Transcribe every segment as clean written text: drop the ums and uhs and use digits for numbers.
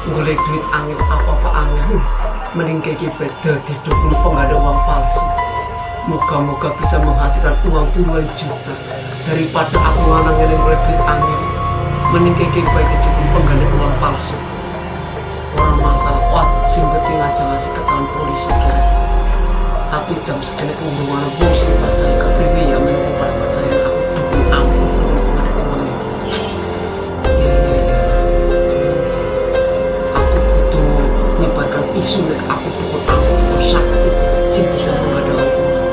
golek duit angin apa-apa angin. Mending kayak beda didukung pengganda uang palsu. Moga-moga bisa menghasilkan uang puluhan juta daripada aku nganang yang golek duit angin. Mending kayak didukung pengganda uang palsu. Orang masalah sing penting aja ngasih ketahuan polisi kira. Tapi jam segini pengumuman bos bakal kepriwe ya menunggu pada saya aku dukung ampun pengganda uangnya. Aku butuh menyebarkan isu dan aku dukung ampun sakit sing bisa mengadakan uang.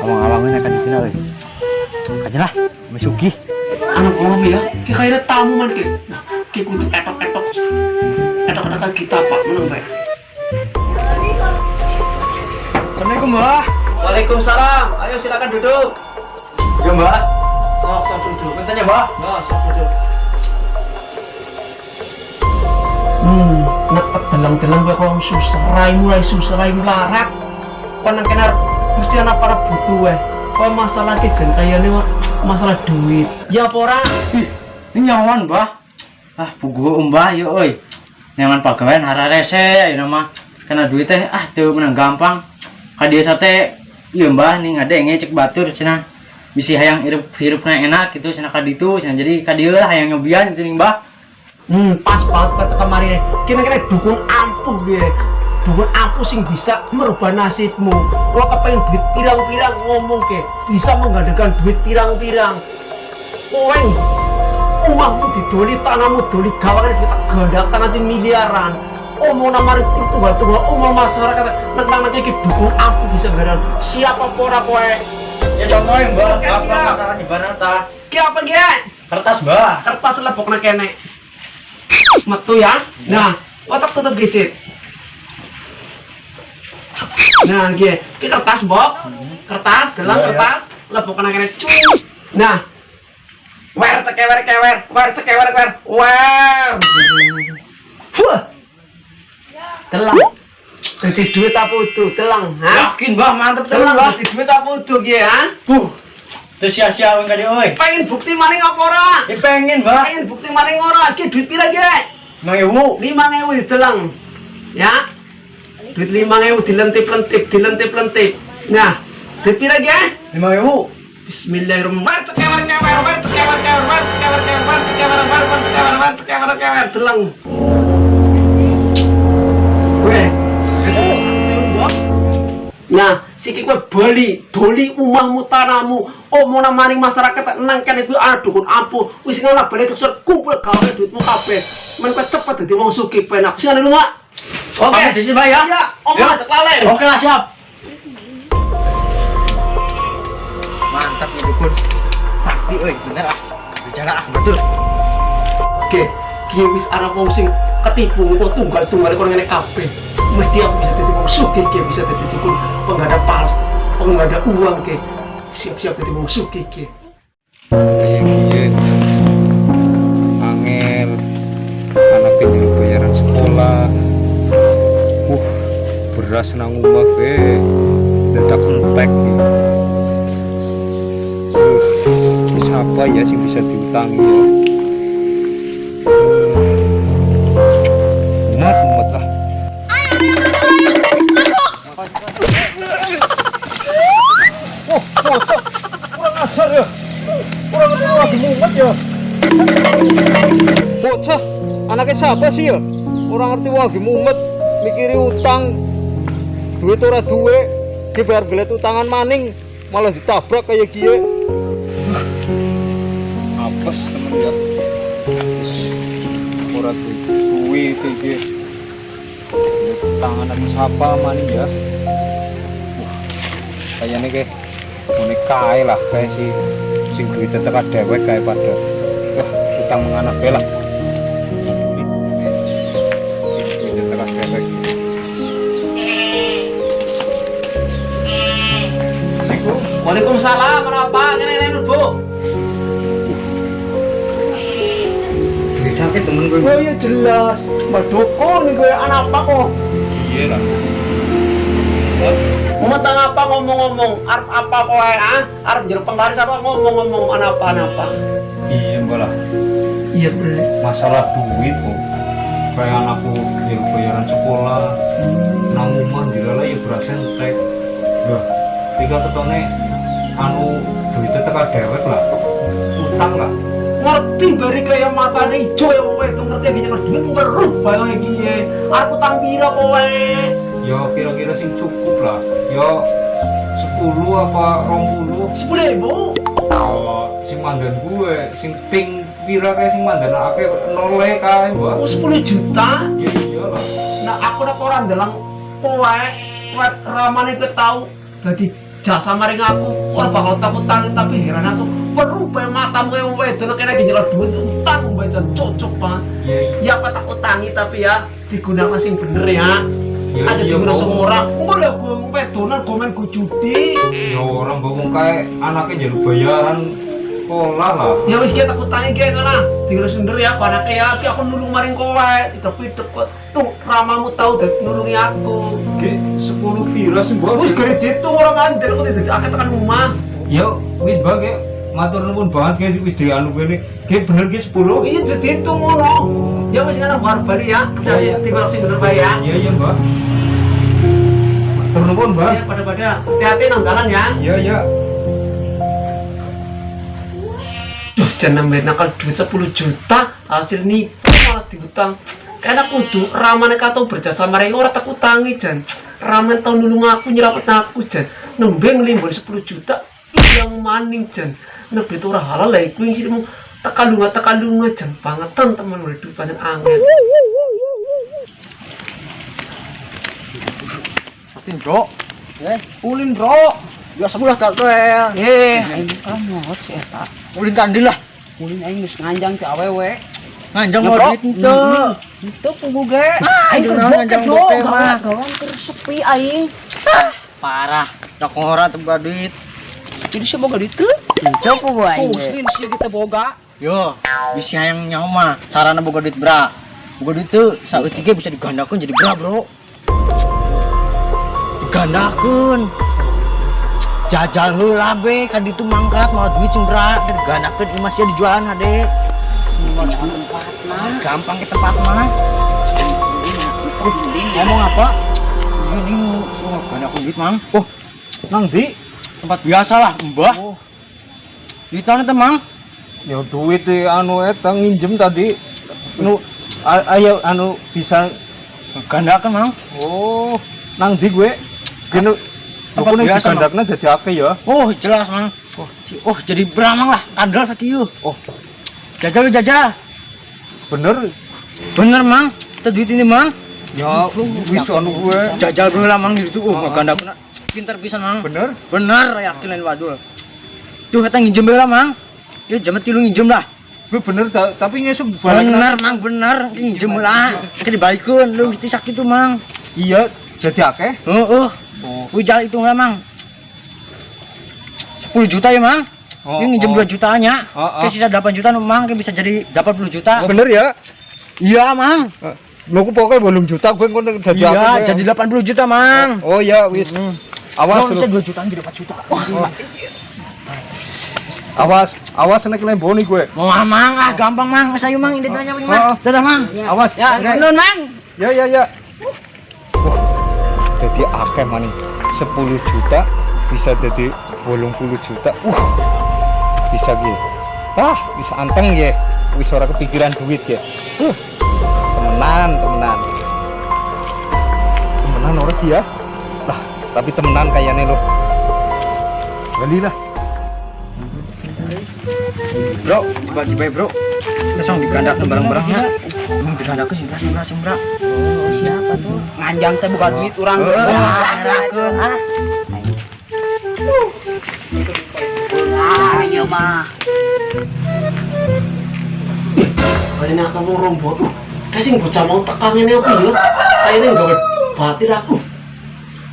Awang-awangnya akan dikenal ya. Aja lah, Masuki. Anak om ya, kira-kira tamu man ke. Nah, ke kudu etok-etok. Etok-etok kita pak menang baik. Assalamualaikum Mbah. Waalaikumsalam. Ayo silakan duduk. Ya Mbah. Sok duduk. Bentar ya Mbah. Sok duduk. Nak telang-telang gue kalau susah rai melarat. Panang kenar mesti anak para butuh Kau masalah ke gentayane masalah duit. Ya pora. Ini nyawan Mbah. Pugu Mbah yo oi. Nyawan pagawean hara rese ya nama. Karena duit teh tuh menang gampang. Kadia sate iya Mbah nih ngadenge cek batur cenah. Bisi hayang hirupna enak gitu cenah kaditu cenah jadi kadia hayang nyobian itu nih Mbah. Pas banget kata kemarin. Kira-kira dukung ampuh gue. Dukun aku sing bisa merubah nasibmu. Kalau kepengen duit pirang-pirang ngomong ke bisa menggandakan duit pirang-pirang. Kowe uangmu didoli, tanahmu doli, gawaran kita gandakan nanti miliaran. Omong nama itu tunggal omong masyarakat tentang nanti dukun aku bisa gandakan. Siapa pora kowe? Ya contohnya Mbah, apa masalah di Barata? Ki apa ki? Kertas Mbah. Kertas lebokna kene. Metu ya. Nah, otak tutup gisit. Nah, ki kertas bok, kertas, gelang Ya, kertas, lebok kena kene cuy. Nah, wer. Telang. Dadi duit apa utuh, telang, ha? Yakin Mbah, mantep Telang, tenan Mbah. dadi duit apa utuh ki, ha? Terus sia-sia wong kadi oi. Pengen bukti maning apa ora? Pengen Mbah. Pengen bukti maning ora? Ki duit pira ki? 5.000. 5.000 ditelang. Ya. Duit 5.000 dilentip-lentip. Nah, duit pira ki? 5.000. Bismillahirrahmanirrahim. Telang. Weh. Nah, siki kowe doli umahmu tanahmu, omongna maring masyarakat nang kene kuwi dukun ampuh. Wis ngono bali sukses kumpul gawe duitmu kabeh. Men kowe cepet dadi wong sugih penak. Sing anu Mak. Oke, di sini Mbah ya. Ya, om Ya. ajak lalen. Oke lah siap. Mantap nih dukun. Sakti oi, bener Bicara betul. Oke, kiye wis ana wong sing ketipu kok tunggal-tunggal kok ngene kabeh. Mesti aku bisa dadi wong sugih, kiye bisa dadi dukun pengganda palsu, pengganda uang ke. Siap-siap dadi wong sugih ki. Kayak gini angel anaknya jadi bayaran sekolah beras nang omah letak entek siapa ya sih bisa diutangi ya umat lah kurang ajar ya kurang ajar lagi mumet ya bocah anaknya siapa sih ya orang ngerti lagi mumet mikiri utang duit ora duwe dibayar belet utangan maning malah ditabrak kayak gie apes temen ya ora duit kayak utangan aku siapa maning ya kayaknya kayak ini kae lah kayak si sing duit tetep dewek kayak pada utang menganak bela sing duit tetep dewek Waalaikumsalam, kenapa? Kene Bu. duit sakit temen gue Oh iya jelas, Mbak Dukun gue anak apa kok? iya lah Mentang apa ngomong-ngomong? Arep apa kowe ah? Arep jero penggaris apa ngomong-ngomong apa-apa? Iya mbak lah, Iya, Bre. masalah duit kok. Kayak anakku yang bayaran sekolah, nang omah dilala ya berasa entek. Lah, tiga ketone anu duitnya teka dewek lah, utang lah. Ngerti bari kaya matane ijo ya kowe itu ngerti iki nyekel duit weruh bae iki. Arep utang pira kowe? Ya kira-kira sing cukup lah. Ya 10 apa 20. 10.000. Oh, sing mandan gue, sing ping pira kayak sing mandan akeh noleh kae, Mbak. Oh, 10 juta. Ya iyalah. Nah, aku udah ora ndelang kowe, ramane kowe tau dadi jasa maring aku. Ora bakal takut utang tapi heran aku. Weruh bae matamu kowe wedok kene iki nyelot duit utang bae jan cocok banget. Ya apa tak utangi tapi ya digunakan sing bener ya. Ya, Aja iya, digunakan Mbak. semua orang. Engko lho gue wedonan komen gue judi. Ya orang bangun kayak anaknya jalur bayaran sekolah lah. Ya wis kita tak utangi ge ngono. Digunakan sender ya anake ya iki aku nulung maring kowe. Tidak kok tuh ramamu tau dadi nulungi aku. Ge 10 pira sih, Mbak? Wis gede ditung orang andel kok dadi akeh tekan rumah. Ya wis Mbak, ge matur nuwun banget ge wis dianu kene. Ge bener ge 10. Iya jadi itu ngono. Ya wis ngono bar bali ya. Iya. Tinggal sing bener bae ya. Iya Mbak. Matur nuwun, Mbak. Ya pada hati-hati nang dalan ya. Iya iya. Duh, jangan nambah nakal duit 10 juta hasil nipu malah diutang. Karena kudu ramane kato berjasa maring ora tak utangi jan. Ramen tau nulung aku nyerapet aku jan. Nembe nglimbur 10 juta yang maning jan. Nek duit ora halal lah iku sing sirmu tekalunga jan bangetan temen udah duit pancen angel. Ulin bro, ulin bro, ya sebelah tak tuh ya. Kamu sih eta. Ulin kandil lah, Ulin aing geus nganjang ti awewe. nganjang Ya, mau bro. duit itu. Itu puguge. Aing Aing kenal nganjang kerja boke mah. mah. Gawang keur sepi aing. Parah, cok ngora tempat duit. Jadi sih boga ditu. Cok gua Oh, ini. Ulin sih kita boga. Yo, bisa yang nyawa, caranya boga duit bra. Boga duit itu saat tiga bisa digandakan jadi bra bro. Digandakan. Jajal heula be, kan ditu mangkrat mau duit sing bra, digandakan imas ya dijualan ade. Gampang ke tempat mah. Ngomong apa? Ini banyak duit mang. Oh, nang di tempat biasa lah, mbah. Oh. Di tanah temang. Ya duit anu eta nginjem tadi. Nu ayo anu bisa Gandakan mang. oh nang di gue. Gini Tempat aku nih biasa, digandakna jadi akeh ya. Oh, jelas mang. Oh, jadi beramang lah, kandel sakieu. Oh, Jajal jajal. bener. Bener mang. Itu duit ini mang. Ya wis anu gue. Jajal bener mang gitu. Oh, gandakan. Pintar pisan mang. Bener. Bener yakin lain wadul. Tuh eta nginjem bae lah mang. Ya jam 3 nginjem lah. Gue bener tapi ngesuk balik. Bener mang bener nginjem lah. Kita dibalikeun lu mesti sakit tuh mang. Iya, jadi akeh. Heeh. Oh. Wijal itu lah mang. 10 juta ya mang. Oh, Dia nginjem oh. 2 jutanya. Oh, oh. Ke sisa 8 juta mang bisa jadi 80 juta. Bener ya? Iya mang. Mau pokoknya 8 juta gue ngono jadi Iya akeh. jadi 80 juta mang. Oh ya wis. Awas Bisa lu. 2 jutaan jadi 4 juta. Awas nek lemboni gue. Mau mang ah gampang mang. Sayu mang ini tanya mang. Oh. Dadah mang. Awas. Ya, nun mang. Ya ya ya. Wah, jadi akeh maning 10 juta bisa jadi 80 juta. Bisa gitu. Bisa anteng ya. Wis ora kepikiran duit ya. Temenan. Temenan ora sih ya. Lah, tapi temenan kayaknya lo. Bali lah. Bro, tiba-tiba bro. Langsung digandakan barang-barangnya. Emang digandakan sih bro. Oh, siapa tuh? Nganjang teh bukan duit urang. Gandakan ah. Iya mah. Kayaknya aku mau rombot. Kayak sing bocah mau tekan ini aku ya. Kayaknya enggak batir aku.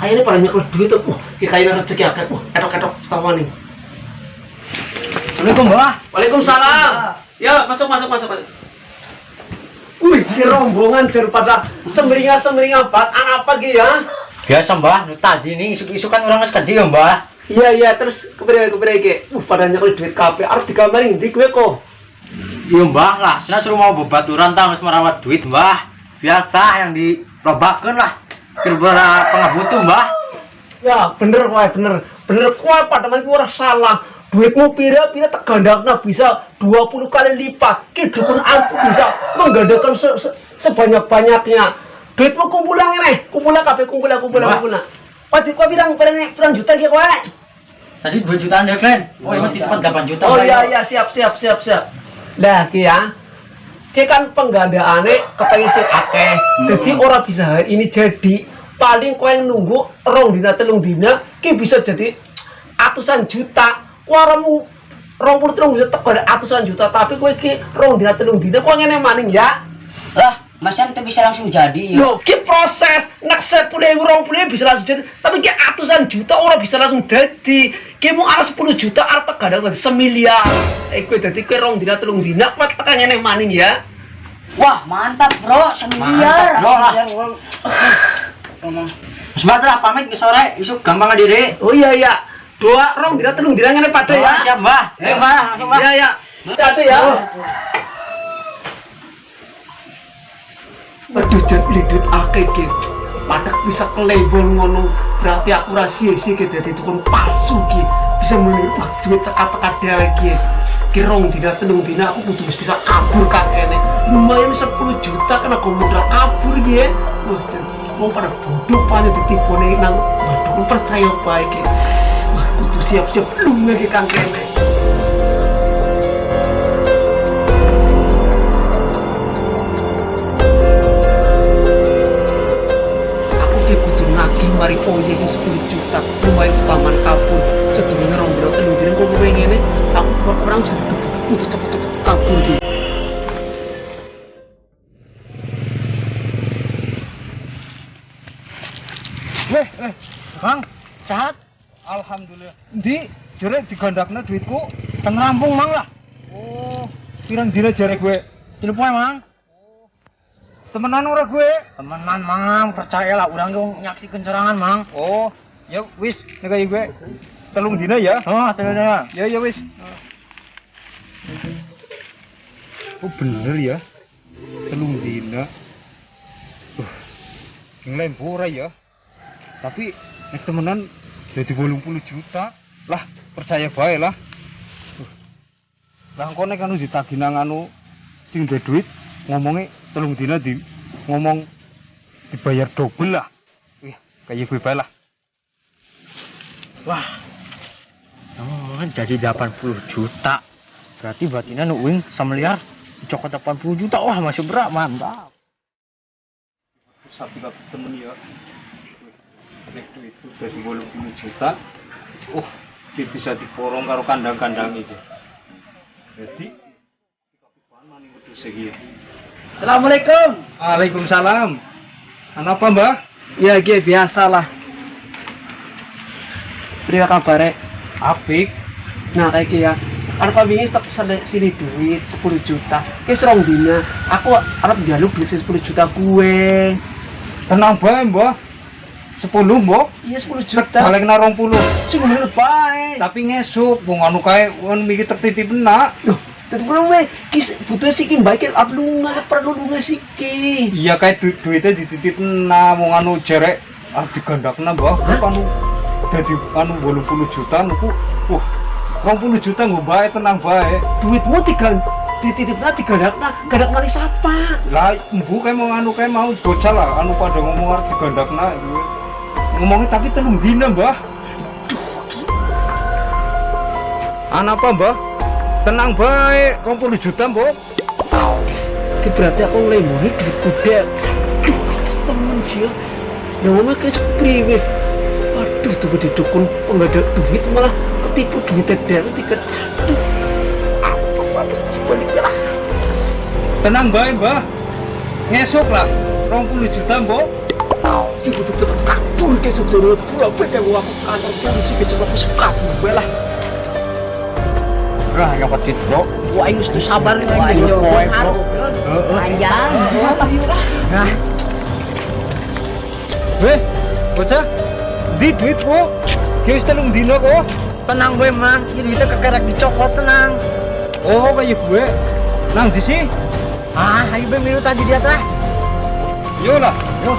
Kayaknya pada nyekel duit aku. Kayaknya rezeki akeh. Etok-etok tawa nih. Assalamualaikum mbak. Waalaikumsalam. Ya, masuk. Wih, ini rombongan pada semeringa bat anak apa gitu ya? Biasa mbah, nu tadi nih isuk-isuk kan orang wis kedhi ya mbah. Iya terus kepriye iki? Pada nyekeli duit kabeh arep digamari ndi kowe kok? Iya mbah lah, saya suruh mau bebaturan ta wis merawat duit mbah. Biasa yang dirobakeun lah. Kira-kira pengabutuh mbah. Ya bener kowe pada man ora salah. Duitmu pira-pira tak gandakna bisa 20 kali lipat. Ki dukun aku bisa menggandakan sebanyak-banyaknya. Duitmu kumpulan ngene, kumpulan kabeh kumpulan. Pasti kau bilang pirang juta ki kowe? Tadi 2 jutaan ya, Klen. Oh, emang di tempat 8 juta. Oh iya siap. Lah ki ya. Ki kan penggandaane kepengin sing akeh. Dadi ora bisa hari ini jadi. Paling kowe nunggu 2 dina 3 dina ki bisa jadi atusan juta. Kuaramu 23 juta teko atusan juta tapi kowe ki 2 dina 3 dina kowe ngene maning ya. Lah, masa ente bisa langsung jadi ya? Yo, ki proses nek 10.000 20.000 bisa langsung jadi, tapi ki atusan juta ora bisa langsung jadi. Ki mau arep 10 juta arep tegadang 1 miliar. Kowe dadi kowe 2 dina 3 dina kowe tekan ngene maning ya. Wah, mantap, Bro. 1 miliar. Sebentar pamit ke sore, isuk gampang diri. Oh iya. 2 dina 3 dina ngene padha ya. Siap, Mbah. Mbah, langsung Mbah. Iya. Hati ya. Aduh, jan beli duit akeh ki. Padak bisa kelebol ngono. Berarti aku rahasia ki dadi tukang palsu ki. Bisa meniru duit teka-teka dhewe ki. Ki 2 dina 3 dina aku kudu bisa kabur kakene. Lumayan 10 juta kan aku modal kabur ki ya. Wah, mau pada bodoh pada ditipone nang waduh percaya bae ki. Wah, kudu siap-siap lunga ki kang kene. Mari oye sing 10 juta lumayan utaman kabur sedurunge 2 dina 3 dina kok kowe ngene aku orang bisa ditutup cepet-cepet kabur iki. Bang, sehat? Alhamdulillah. Ndi jere digandakna duitku teng rampung mang lah. Oh, pirang dina jere gue? 3 poe, Mang. Temenan ora gue? Temenan, Mang. Percayalah urang ge nyaksikeun serangan, Mang. Oh, ya wis nek gue 3 dina ya. Oh, 3 dina. Ya wis. Oh bener ya. 3 dina. Yang ora ya. Tapi nek temenan jadi 80 juta. Lah, percaya bae lah. Lah engko nek anu ditagih nang anu sing duwe duit ngomongnya 3 dina ngomong dibayar double lah. Wih, kayak gue bae lah. Wah. Oh, jadi 80 juta. Berarti batinnya nuwing 1 miliar cokot 80 juta. Wah, masih berat, mantap. Satu dapat temen ya. Nek duit itu dari 80 juta. Bisa diporong karo kandang-kandang itu. Jadi mani kudu segi. Assalamualaikum. Waalaikumsalam. Apa, Mbah? Ya ge biasalah. Priya kabare? Apik. Nah kayak gitu ya. Arep wingi tak sini duit 10 juta. Wis 2 dina aku arep njaluk duit 10 juta kuwe. Tenang bae, Mbah. 10, Mbah. Iya 10 juta. Balekna 20. Sing menurut bae. Tapi ngesuk wong anu kae wong mikir tertitip enak. Loh, tapi perlu we kis butuh siki baik ap lunga perlu lunga siki. Iya kae duitnya dititip enak wong anu jerek digandakna, Mbah. Anu dadi anu 80 juta nuku. 20 juta nggo bae tenang bae. Duitmu dititipna digandakna mari sapa? Lah mbu kae mau anu kae mau bocah lah anu pada ngomong arep digandakna. Ngomongnya tapi 3 dina, Mbah. Apa, Mbah? Tenang bae, 20 juta, Mbah. Itu berarti aku ngelemboni duit kuda. Temen sih. Ngomongnya kayak priwe. Aduh, tuh di dukun enggak ada duit malah ketipu duitnya dari tiket. Aduh. Apa sebaliknya lah. Tenang bae, Mbah. Ngesuk lah, 20 juta, Mbah. Ibu tuh tetap kabur ke saudara apa kayak aku kantor polisi ke coba kesuka gue lah. Lah yang petit, Bro. Wah, ini mesti sabar nih. Wah, ini panjang. Nah. bocah. Di duit kok. Ki wis 3 dina kok. Tenang gue mang, ini duitnya kekerek dicokot tenang. Oh, kayak gue. Nang di sih. Ah, ayo be minum tadi dia teh. Yo lah, yo.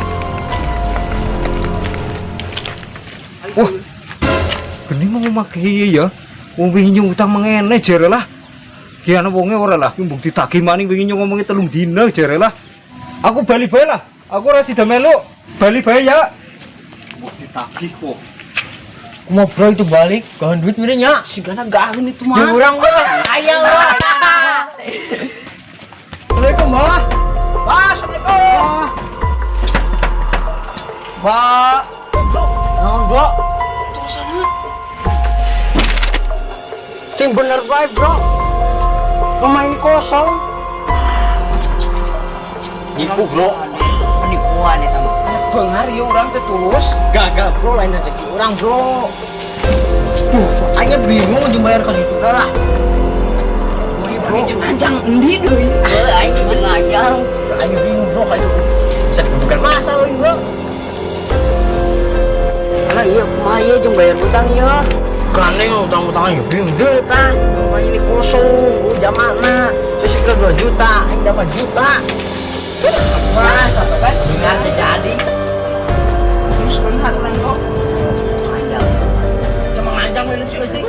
Wah. Geni mau makai ya. Wong wingi nyung utang mengene jere lah. Ki ana wonge ora lah, ki mbok ditagih maning wingi nyung ngomongi 3 dina jere lah. Aku bali bae lah. Aku ora sida melu. Bali bae ya. Mbok ditagih kok. Mau bro itu balik, kawan duit miranya. Sigana gahun itu Ya mah. orang bro. Ayo bro. Assalamualaikum mbak. Mbak, assalamualaikum. Mbak. Naon bro? Sing bener baik bro. Rumah ini kosong. Nipu bro. Penipuan itu mah. Bengar ya orang teh tulus. Gagal bro, lain rezeki orang bro. Tuh, aja bingung untuk bayar ke situ lah. Bro, anjang endi deui? Aing jeung ngajang. Ayo bingung bro, kayak bisa dibutuhkan masa loh bro. Karena iya kumaha ieu jeung bayar utang ieu. Karena yang utang-utangan ya bingung deh kan. Rumah ini kosong, jamana. Terus ke 2 juta, aing dapat juta. Wah, sampai kan dengan terjadi. Terus benar lah kok. Anjang. Cuma ngajang ini sih.